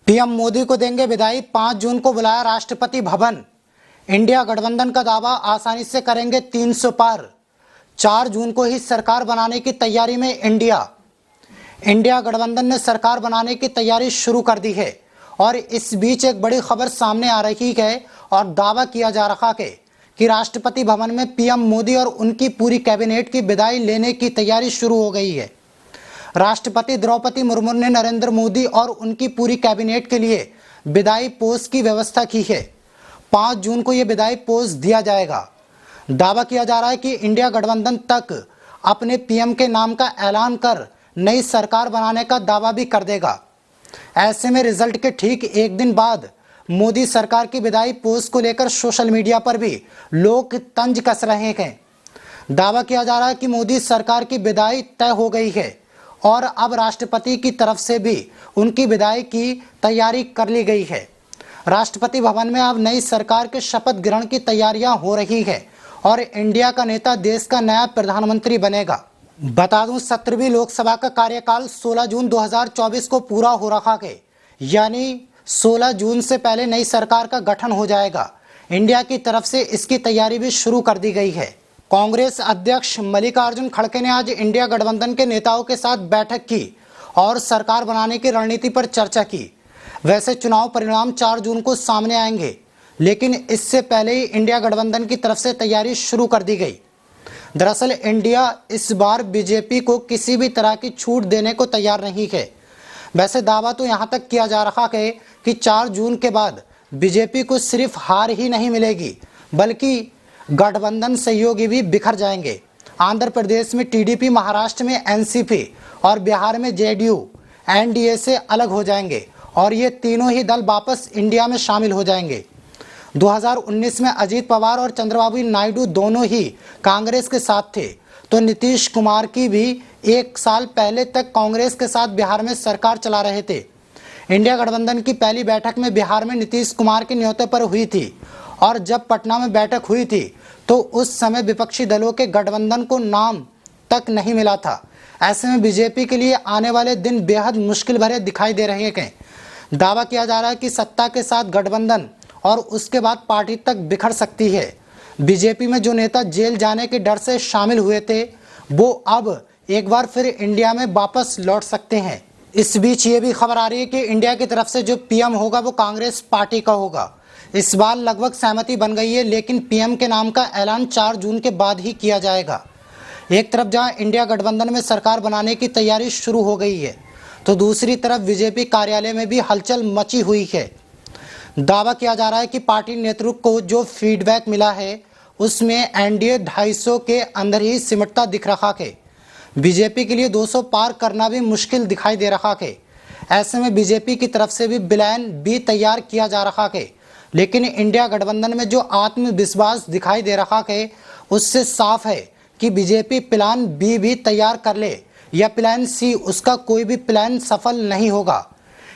PM Modi को देंगे विदाई, 5 जून को बुलाया राष्ट्रपति भवन। इंडिया गठबंधन का दावा, आसानी से करेंगे 300 पार। 4 जून को ही सरकार बनाने की तैयारी में इंडिया गठबंधन ने सरकार बनाने की तैयारी शुरू कर दी है। और इस बीच एक बड़ी खबर सामने आ रही है और दावा किया जा रहा है कि राष्ट्रपति भवन में पीएम मोदी और उनकी पूरी कैबिनेट की विदाई लेने की तैयारी शुरू हो गई है। राष्ट्रपति द्रौपदी मुर्मू ने नरेंद्र मोदी और उनकी पूरी कैबिनेट के लिए विदाई पोज की व्यवस्था की है। 5 जून को यह विदाई पोज दिया जाएगा। दावा किया जा रहा है कि इंडिया गठबंधन तक अपने पीएम के नाम का ऐलान कर नई सरकार बनाने का दावा भी कर देगा। ऐसे में रिजल्ट के ठीक एक दिन बाद मोदी सरकार की विदाई पोज को लेकर सोशल मीडिया पर भी लोग तंज कस रहे हैं। दावा किया जा रहा है कि मोदी सरकार की विदाई तय हो गई है और अब राष्ट्रपति की तरफ से भी उनकी विदाई की तैयारी कर ली गई है। राष्ट्रपति भवन में अब नई सरकार के शपथ ग्रहण की तैयारियां हो रही है और इंडिया का नेता देश का नया प्रधानमंत्री बनेगा। बता दूं, 17वीं लोकसभा का कार्यकाल 16 जून 2024 को पूरा हो रहा है, यानी 16 जून से पहले नई सरकार का गठन हो जाएगा। इंडिया की तरफ से इसकी तैयारी भी शुरू कर दी गई है। कांग्रेस अध्यक्ष मल्लिकार्जुन खड़गे ने आज इंडिया गठबंधन के नेताओं के साथ बैठक की और सरकार बनाने की रणनीति पर चर्चा की। वैसे चुनाव परिणाम 4 जून को सामने आएंगे, लेकिन इससे पहले ही इंडिया गठबंधन की तरफ से तैयारी शुरू कर दी गई। दरअसल इंडिया इस बार बीजेपी को किसी भी तरह की छूट देने को तैयार नहीं है। वैसे दावा तो यहां तक किया जा रहा है कि 4 जून के बाद बीजेपी को सिर्फ हार ही नहीं मिलेगी, बल्कि गठबंधन सहयोगी भी बिखर जाएंगे। आंध्र प्रदेश में टीडीपी, महाराष्ट्र में एनसीपी और बिहार में जेडीयू एनडीए से अलग हो जाएंगे और ये तीनों ही दल वापस इंडिया में शामिल हो जाएंगे। 2019 में अजीत पवार और चंद्रबाबू नायडू दोनों ही कांग्रेस के साथ थे, तो नीतीश कुमार की भी 1 साल पहले तक कांग्रेस के साथ बिहार में सरकार चला रहे थे। इंडिया गठबंधन की पहली बैठक में बिहार में नीतीश कुमार के न्योते पर हुई थी और जब पटना में बैठक हुई थी तो उस समय विपक्षी दलों के गठबंधन को नाम तक नहीं मिला था। ऐसे में बीजेपी के लिए आने वाले दिन बेहद मुश्किल भरे दिखाई दे रहे हैं। दावा किया जा रहा है कि सत्ता के साथ गठबंधन और उसके बाद पार्टी तक बिखर सकती है। बीजेपी में जो नेता जेल जाने के डर से शामिल हुए थे, वो अब एक बार फिर इंडिया में वापस लौट सकते हैं। इस बीच ये भी खबर आ रही है कि इंडिया की तरफ से जो पीएम होगा वो कांग्रेस पार्टी का होगा। इस बार लगभग सहमति बन गई है, लेकिन पीएम के नाम का ऐलान 4 जून के बाद ही किया जाएगा। एक तरफ जहां इंडिया गठबंधन में सरकार बनाने की तैयारी शुरू हो गई है, तो दूसरी तरफ बीजेपी कार्यालय में भी हलचल मची हुई है। दावा किया जा रहा है कि पार्टी नेतृत्व को जो फीडबैक मिला है उसमें एनडीए 250 के अंदर ही सिमटता दिख रहा है। बीजेपी के लिए 200 पार करना भी मुश्किल दिखाई दे रहा है। ऐसे में बीजेपी की तरफ से भी प्लान बी तैयार किया जा रहा है, लेकिन इंडिया गठबंधन में जो आत्मविश्वास दिखाई दे रहा है उससे साफ है कि बीजेपी प्लान बी भी तैयार कर ले या प्लान सी, उसका कोई भी प्लान सफल नहीं होगा।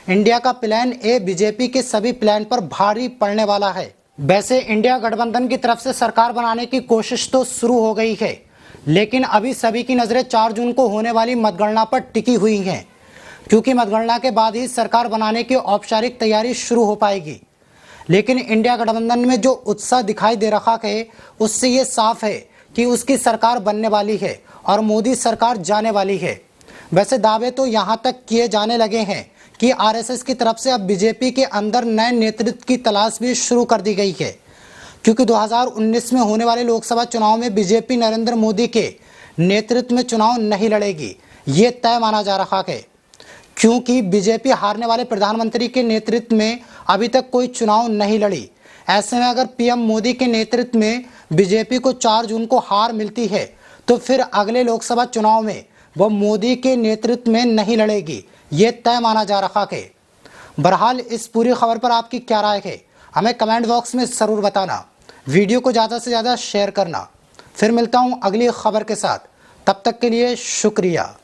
इंडिया का प्लान ए बीजेपी के सभी प्लान पर भारी पड़ने वाला है। वैसे इंडिया गठबंधन की तरफ से सरकार बनाने की कोशिश तो शुरू हो गई है, लेकिन अभी सभी की नजरें 4 जून को होने वाली मतगणना पर टिकी हुई हैं, क्योंकि मतगणना के बाद ही सरकार बनाने की औपचारिक तैयारी शुरू हो पाएगी। लेकिन इंडिया गठबंधन में जो उत्साह दिखाई दे रहा है उससे ये साफ है कि उसकी सरकार बनने वाली है और मोदी सरकार जाने वाली है। वैसे दावे तो यहाँ तक किए जाने लगे हैं कि आरएसएस की तरफ से अब बीजेपी के अंदर नए नेतृत्व की तलाश भी शुरू कर दी गई है, क्योंकि 2019 में होने वाले लोकसभा चुनाव में बीजेपी नरेंद्र मोदी के नेतृत्व में चुनाव नहीं लड़ेगी, ये तय माना जा रहा है। क्योंकि बीजेपी हारने वाले प्रधानमंत्री के नेतृत्व में अभी तक कोई चुनाव नहीं लड़ी। ऐसे में अगर पीएम मोदी के नेतृत्व में बीजेपी को 4 जून को हार मिलती है तो फिर अगले लोकसभा चुनाव में वो मोदी के नेतृत्व में नहीं लड़ेगी, ये तय माना जा रहा है। बहरहाल इस पूरी खबर पर आपकी क्या राय है, हमें कमेंट बॉक्स में ज़रूर बताना। वीडियो को ज़्यादा से ज़्यादा शेयर करना। फिर मिलता हूँ अगली खबर के साथ, तब तक के लिए शुक्रिया।